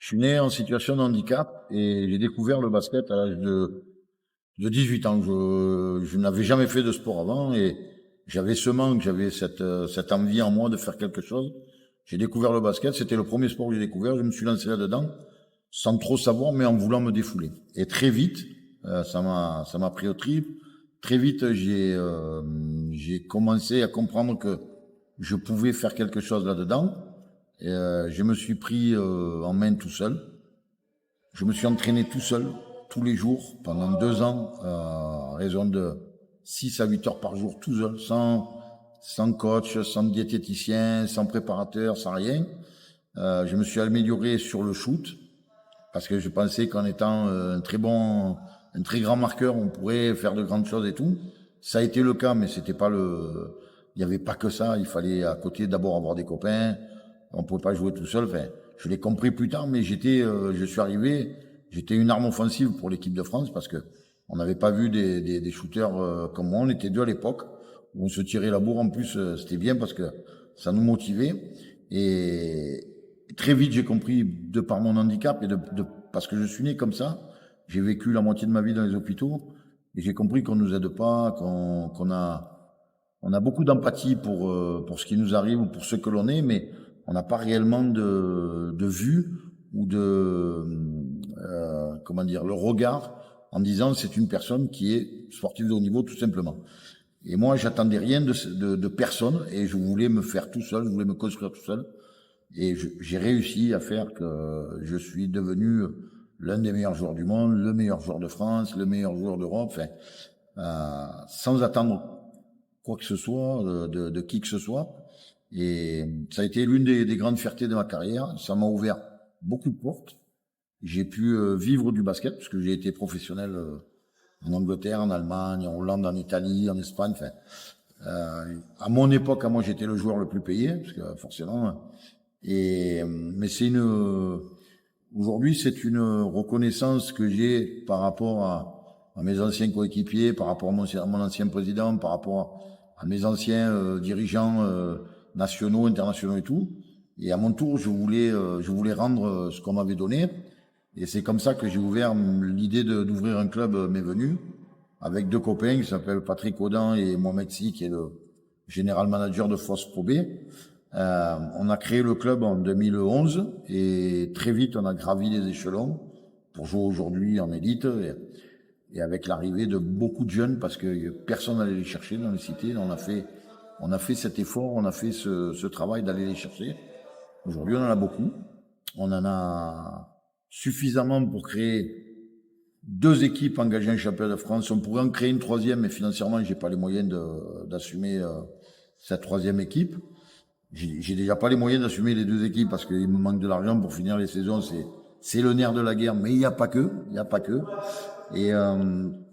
Je suis né en situation de handicap et j'ai découvert le basket à l'âge de 18 ans. Je n'avais jamais fait de sport avant et j'avais ce manque, j'avais cette envie en moi de faire quelque chose. J'ai découvert le basket, c'était le premier sport que j'ai découvert, je me suis lancé là-dedans sans trop savoir mais en voulant me défouler. Et très vite, ça m'a pris au trip. Très vite, j'ai commencé à comprendre que je pouvais faire quelque chose là-dedans. Et, je me suis pris en main tout seul. Je me suis entraîné tout seul, tous les jours, pendant 2 ans, à raison de 6 à 8 heures par jour, tout seul, sans coach, sans diététicien, sans préparateur, sans rien. Je me suis amélioré sur le shoot, parce que je pensais qu'en étant un très grand marqueur, on pourrait faire de grandes choses et tout. Ça a été le cas, mais c'était pas il n'y avait pas que ça. Il fallait à côté d'abord avoir des copains. On pouvait pas jouer tout seul. Enfin, je l'ai compris plus tard, mais je suis arrivé, j'étais une arme offensive pour l'équipe de France parce que on n'avait pas vu des shooters comme moi. On était deux à l'époque où on se tirait la bourre. En plus, c'était bien parce que ça nous motivait. Et très vite, j'ai compris, de par mon handicap et parce que je suis né comme ça, j'ai vécu la moitié de ma vie dans les hôpitaux et j'ai compris qu'on nous aide pas, on a beaucoup d'empathie pour ce qui nous arrive ou pour ce que l'on est, mais on n'a pas réellement de vue ou comment dire, le regard en disant c'est une personne qui est sportive de haut niveau tout simplement. Et moi, j'attendais rien de personne et je voulais me faire tout seul, je voulais me construire tout seul. Et j'ai réussi à faire que je suis devenu l'un des meilleurs joueurs du monde, le meilleur joueur de France, le meilleur joueur d'Europe, enfin, sans attendre quoi que ce soit, de qui que ce soit. Et ça a été l'une des grandes fiertés de ma carrière. Ça m'a ouvert beaucoup de portes. J'ai pu vivre du basket, parce que j'ai été professionnel en Angleterre, en Allemagne, en Hollande, en Italie, en Espagne. Enfin, à mon époque, à moi, j'étais le joueur le plus payé, parce que forcément. Mais aujourd'hui, c'est une reconnaissance que j'ai par rapport à mes anciens coéquipiers, par rapport à mon ancien président, par rapport à mes anciens dirigeants nationaux, internationaux et tout. Et à mon tour, je voulais rendre ce qu'on m'avait donné. Et c'est comme ça que j'ai ouvert l'idée d'ouvrir un club m'est venue avec deux copains qui s'appellent Patrick Audin et Mohamed Sy, qui est le général manager de Force Pro B. On a créé le club en 2011 et très vite on a gravi les échelons pour jouer aujourd'hui en élite et avec l'arrivée de beaucoup de jeunes parce que personne n'allait les chercher dans les cités. On a fait cet effort, on a fait ce travail d'aller les chercher. Aujourd'hui on en a beaucoup. On en a suffisamment pour créer 2 équipes engagées en championnat de France. On pourrait en créer une troisième, mais financièrement j'ai pas les moyens d'assumer cette troisième équipe. J'ai déjà pas les moyens d'assumer les 2 équipes parce qu'il me manque de l'argent pour finir les saisons. C'est le nerf de la guerre, mais il n'y a pas que, Et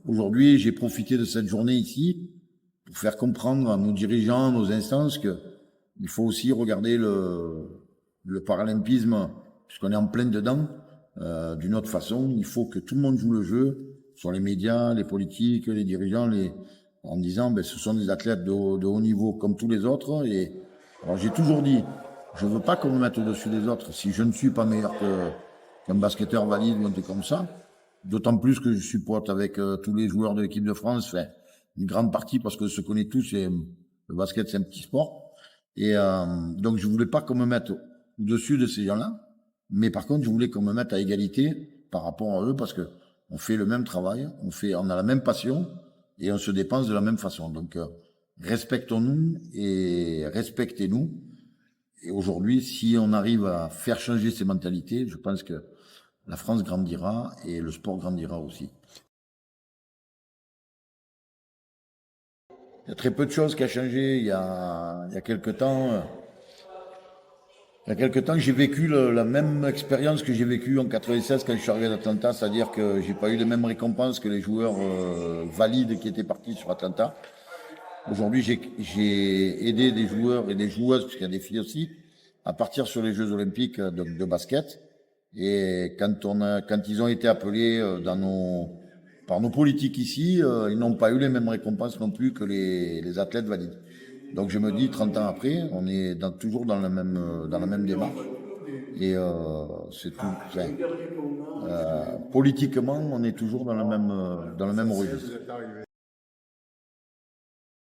aujourd'hui, j'ai profité de cette journée ici pour faire comprendre à nos dirigeants, à nos instances que il faut aussi regarder le paralympisme, puisqu'on est en plein dedans, d'une autre façon. Il faut que tout le monde joue le jeu, sur les médias, les politiques, les dirigeants, en disant, ben, ce sont des athlètes de haut niveau comme tous les autres. Et alors j'ai toujours dit, je veux pas qu'on me mette au-dessus des autres. Si je ne suis pas meilleur qu'un basketteur valide ou un truc comme ça, d'autant plus que je suis pote avec tous les joueurs de l'équipe de France, enfin, une grande partie parce que je connais tous, et le basket c'est un petit sport. Et donc je voulais pas qu'on me mette au-dessus de ces gens-là, mais par contre je voulais qu'on me mette à égalité par rapport à eux parce que on fait le même travail, on a la même passion et on se dépense de la même façon. Donc respectons-nous et respectez-nous. Et aujourd'hui, si on arrive à faire changer ces mentalités, je pense que la France grandira et le sport grandira aussi. Il y a très peu de choses qui ont changé. Il y a quelques temps, j'ai vécu la même expérience que j'ai vécue en 96 quand je suis arrivé à Atlanta, c'est-à-dire que j'ai pas eu les mêmes récompenses que les joueurs valides qui étaient partis sur Atlanta. Aujourd'hui, j'ai aidé des joueurs et des joueuses, parce qu'il y a des filles aussi, à partir sur les Jeux Olympiques de basket. Et quand ils ont été appelés par nos politiques ici, ils n'ont pas eu les mêmes récompenses non plus que les athlètes valides. Donc je me dis, 30 ans après, on est toujours dans la même démarche. Et c'est tout. Enfin, politiquement, on est toujours dans le même registre.